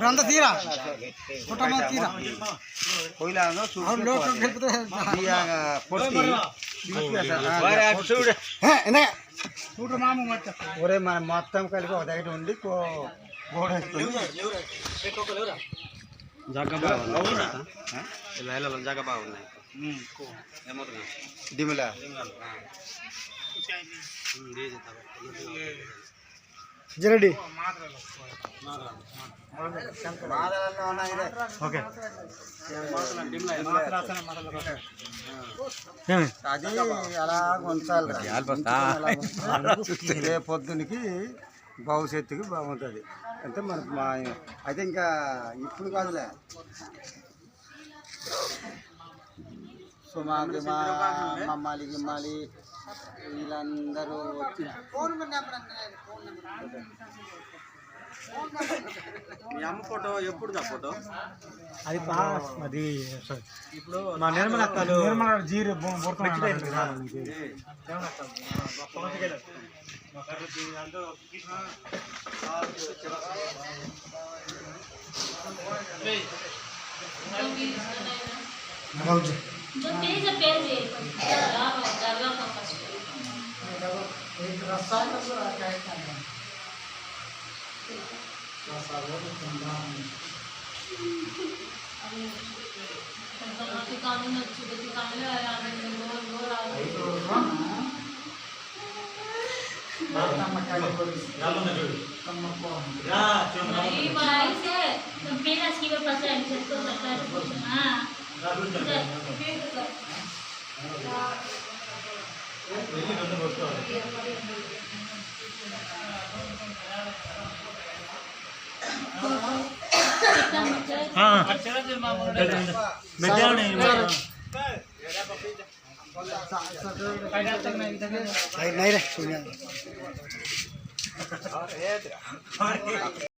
रंदा तीरा फोटो में तीरा कोइला नो और लोट खेलते दिया पोस्टी वारे अब చూడు హే ఎనే చూడు మాము మచ్చ ఒరే మన మొత్తం కలిపి ఒక దగ్గర ఉండి గోడ లేవురా జాగ బాగుంది లైలలో జాగ బాగున్నాయి ఏమవుతుంది డిమలా జరడి ఓకే అది అలా ఉంచాలి రేపు పొద్దునికి భవిష్యత్తుకి బాగుంటుంది అంటే మనకు అయితే ఇంకా ఇప్పుడు కాదులే సుమాకి మమ్మాలి గిమ్మాలి వీళ్ళందరూ వచ్చి మీ అమ్మ ఫోటో ఎప్పుడుదా ఫోటో అది అది ఇప్పుడు మా నిర్మల అక్కలు నిర్మల జీరు नहीं रे